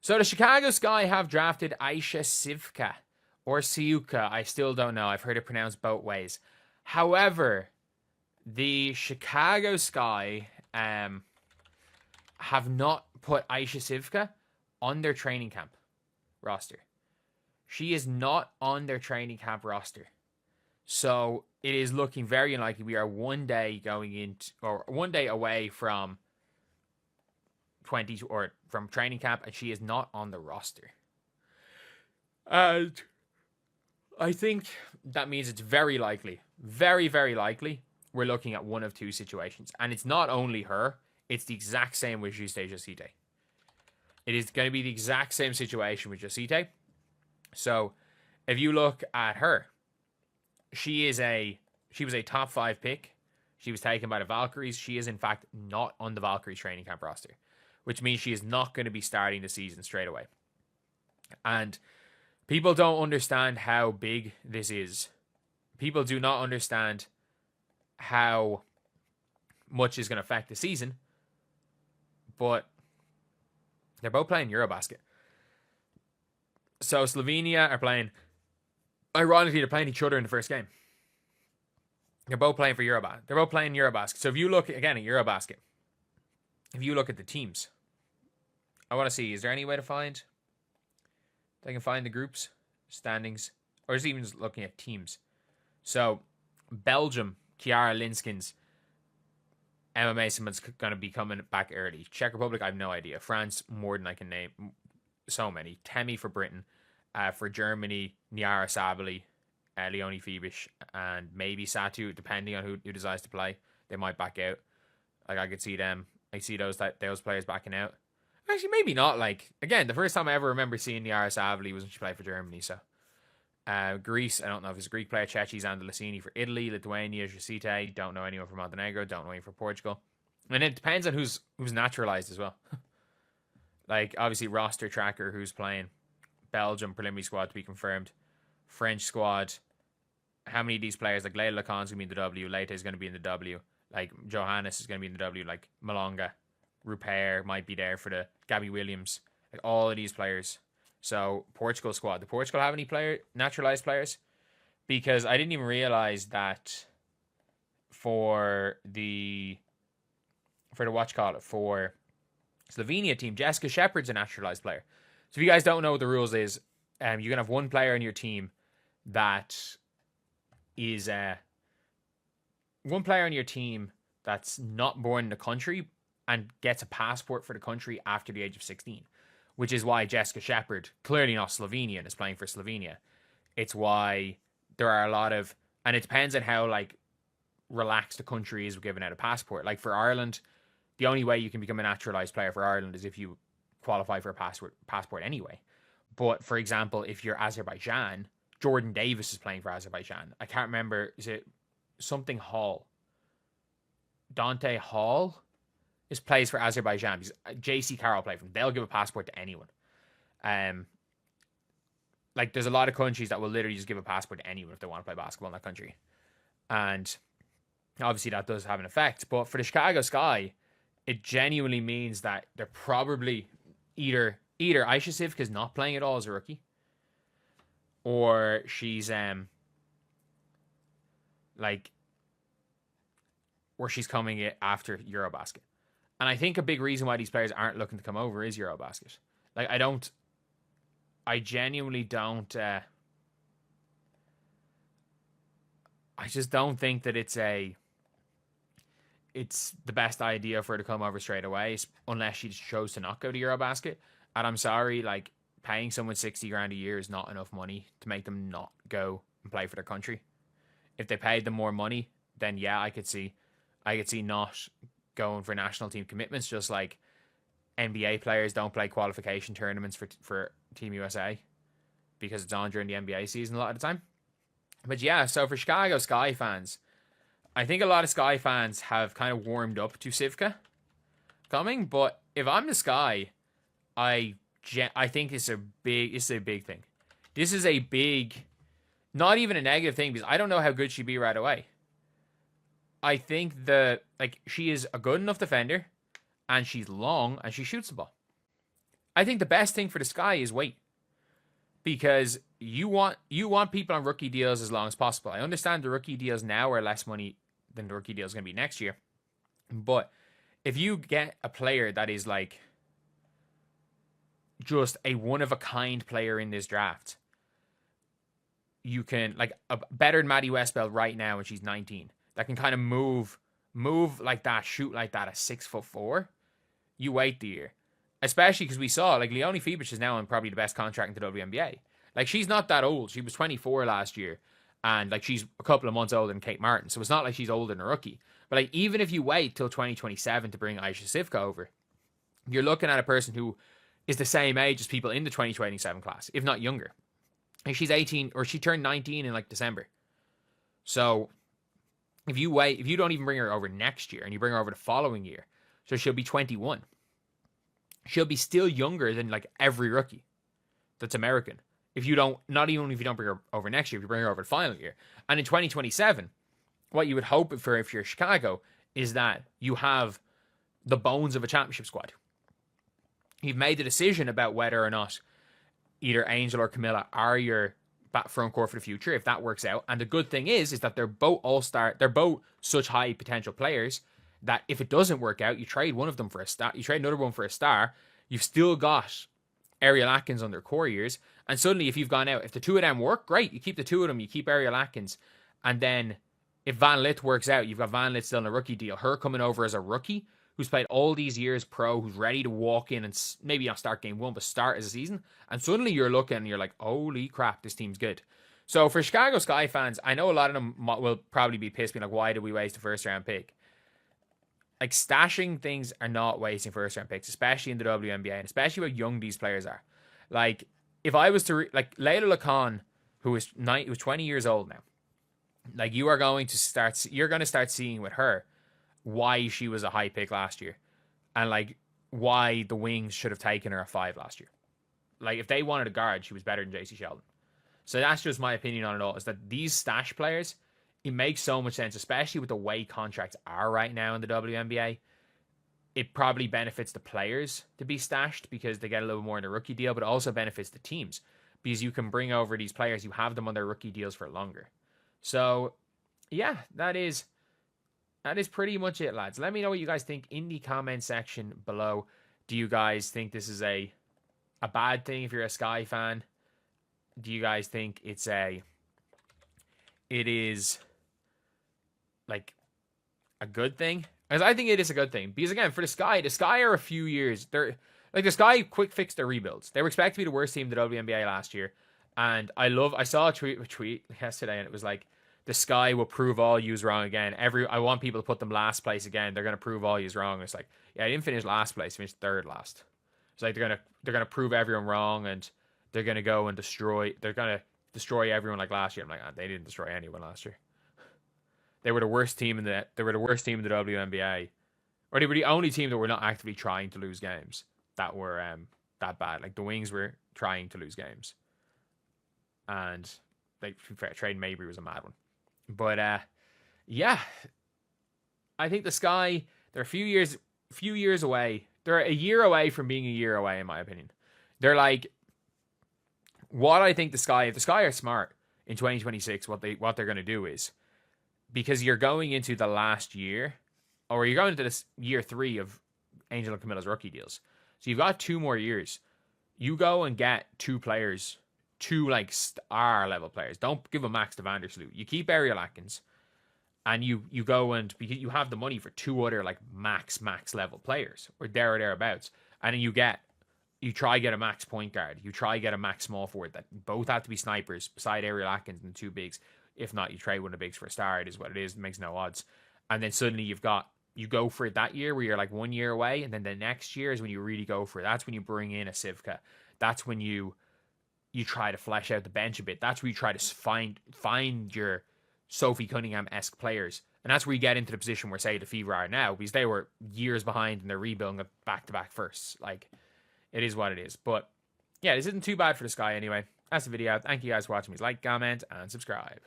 So the Chicago Sky have drafted Aisha Sivka or Siuka. I still don't know. I've heard it pronounced both ways. However, the Chicago Sky have not put Aisha Sivka on their training camp roster. She is not on their training camp roster. So it is looking very unlikely. We are one day away from 20 or from training camp, and she is not on the roster. And I think that means it's very likely, very, very likely, we're looking at one of two situations. And it's not only her, it's the exact same with Juste Josite. It is going to be the exact same situation with Josite. So if you look at her, she was a top 5 pick. She was taken by the Valkyries. She is in fact not on the Valkyries training camp roster, which means she is not going to be starting the season straight away. And people don't understand how big this is. People do not understand how much is going to affect the season. But they're both playing Eurobasket. So Slovenia are playing, ironically, they're playing each other in the first game. They're both playing for Eurobasket. They're both playing Eurobasket. So if you look, again, at Eurobasket, if you look at the teams, I want to see, is there any way to find, I can find the groups, standings, or is it even just looking at teams? So Belgium, Kiara Linskins, Emma Mason's going to be coming back early. Czech Republic, I have no idea. France, more than I can name. So many. Temi for Britain. For Germany, Niara Sabali, Leonie Fibish, and maybe Satu, depending on who decides to play. They might back out. Like, I could see them. I see those players backing out. Actually, maybe not. Like, again, the first time I ever remember seeing Niara Sabali was when she played for Germany. So, Greece, I don't know if it's a Greek player. Ceci Andalacini for Italy. Lithuania, Josite. Don't know anyone from Montenegro. Don't know anyone from Portugal. And it depends on who's naturalized as well. Like, obviously, roster tracker, who's playing. Belgium, preliminary squad to be confirmed. French squad. How many of these players, like Leila Lacan's going to be in the W. Leite is going to be in the W. Like, Johannes is going to be in the W. Like, Malonga. Rupert might be there for the Gabby Williams. Like, all of these players. So, Portugal squad. Do Portugal have any naturalized players? Because I didn't even realize that for the Slovenia team, Jessica Shepard's a naturalized player. So if you guys don't know what the rules is, you're going to have one player on your team that is one player on your team that's not born in the country and gets a passport for the country after the age of 16, which is why Jessica Shepard, clearly not Slovenian, is playing for Slovenia. It's why there are a lot of, and it depends on how like relaxed the country is with giving out a passport. Like for Ireland, the only way you can become a naturalized player for Ireland is if you qualify for a passport anyway. But for example, if you're Azerbaijan, Jordan Davis is playing for Azerbaijan. I can't remember, is it something Hall? Dante Hall plays for Azerbaijan because JC Carroll played for them. They'll give a passport to anyone. Like there's a lot of countries that will literally just give a passport to anyone if they want to play basketball in that country. And obviously that does have an effect. But for the Chicago Sky, it genuinely means that they're probably either Aisha Sivka is not playing at all as a rookie, or she's she's coming after Eurobasket. And I think a big reason why these players aren't looking to come over is Eurobasket. Like I genuinely don't I just don't think that it's the best idea for her to come over straight away, unless she chose to not go to Eurobasket. And I'm sorry, like, paying someone 60 grand a year is not enough money to make them not go and play for their country. If they paid them more money, then yeah, I could see not going for national team commitments, just like NBA players don't play qualification tournaments for Team USA because it's on during the NBA season a lot of the time. But yeah, so for Chicago Sky fans, I think a lot of Sky fans have kind of warmed up to Sivka coming, but if I'm the Sky, I think it's a big thing. This is a big, not even a negative thing, because I don't know how good she'd be right away. I think she is a good enough defender, and she's long, and she shoots the ball. I think the best thing for the Sky is wait. Because you want people on rookie deals as long as possible. I understand the rookie deals now are less money than the rookie deal is going to be next year. But if you get a player that is like just a one-of-a-kind player in this draft, you can, like, a better than Maddie Westbeld right now when she's 19, that can kind of move like that, shoot like that at 6'4", you wait the year. Especially because we saw, like, Leonie Fiebich is now on probably the best contract in the WNBA. Like, she's not that old. She was 24 last year. And, like, she's a couple of months older than Kate Martin. So it's not like she's older than a rookie. But, like, even if you wait till 2027 to bring Aisha Sivka over, you're looking at a person who is the same age as people in the 2027 class, if not younger. And she's 18, or she turned 19 in, like, December. So if you wait, if you don't even bring her over next year and you bring her over the following year, so she'll be 21. She'll be still younger than, like, every rookie that's American. If you don't, not even if you don't bring her over next year, if you bring her over the final year. And in 2027, what you would hope for if you're Chicago is that you have the bones of a championship squad. You've made the decision about whether or not either Angel or Camilla are your front court for the future, if that works out. And the good thing is that they're both all-star, they're both such high potential players that if it doesn't work out, you trade one of them for a star, you trade another one for a star, you've still got Ariel Atkins on their core years, and suddenly if you've gone out, if the two of them work, great, you keep the two of them, you keep Ariel Atkins, and then if Van Lith works out, you've got Van Lith still in a rookie deal, her coming over as a rookie, who's played all these years pro, who's ready to walk in and maybe not start game one, but start as a season, and suddenly you're looking and you're like, holy crap, this team's good. So for Chicago Sky fans, I know a lot of them will probably be pissed, being like, why did we waste a first round pick? Like, stashing things are not wasting first round picks, especially in the WNBA, and especially how young these players are. Like, if I was to like Layla Lacan, who is 20 years old now, like, you're going to start seeing with her why she was a high pick last year, and like why the Wings should have taken her at 5 last year. Like, if they wanted a guard, she was better than JC Sheldon. So that's just my opinion on it all. Is that these stash players, it makes so much sense, especially with the way contracts are right now in the WNBA. It probably benefits the players to be stashed because they get a little more in the rookie deal, but it also benefits the teams because you can bring over these players, you have them on their rookie deals for longer. So, yeah, that is pretty much it, lads. Let me know what you guys think in the comment section below. Do you guys think this is a bad thing if you're a Sky fan? Do you guys think it is like a good thing? Because I think it is a good thing. Because again, for the Sky are a few years. They're like, the Sky quick fixed their rebuilds. They were expected to be the worst team in the WNBA last year. And I saw a tweet yesterday, and it was like, the Sky will prove all yous wrong again. I want people to put them last place again. They're gonna prove all yous wrong. And it's like, yeah, I didn't finish last place, I finished third last. It's like they're gonna prove everyone wrong, and they're gonna go and destroy everyone like last year. I'm like, oh, they didn't destroy anyone last year. They were the worst team in the WNBA, or they were the only team that were not actively trying to lose games that were that bad. Like, the Wings were trying to lose games, and like, trade Mabry was a mad one. But yeah, I think the Sky, they're a few years away. They're a year away from being a year away, in my opinion. They're like, what I think if the Sky are smart in 2026, what they're going to do is, because you're going into the last year, or you're going into this year 3 of Angel and Camilla's rookie deals. So you've got 2 more years. You go and get 2 players, 2 like star level players. Don't give a max to Vandersloot. You keep Ariel Atkins, and you go and, because you have the money for 2 other like max level players, or thereabouts, and then you try get a max point guard, you try get a max small forward that both have to be snipers beside Ariel Atkins and the 2 bigs. If not, you trade one of the bigs for a star. It is what it is. It makes no odds. And then suddenly you go for it that year where you're like 1 year away, and then the next year is when you really go for it. That's when you bring in a Sivka. That's when you try to flesh out the bench a bit. That's where you try to find your Sophie Cunningham-esque players. And that's where you get into the position where, say, the Fever are now, because they were years behind and they're rebuilding a back-to-back firsts. Like, it is what it is. But yeah, this isn't too bad for the Sky anyway. That's the video. Thank you guys for watching. Please like, comment, and subscribe.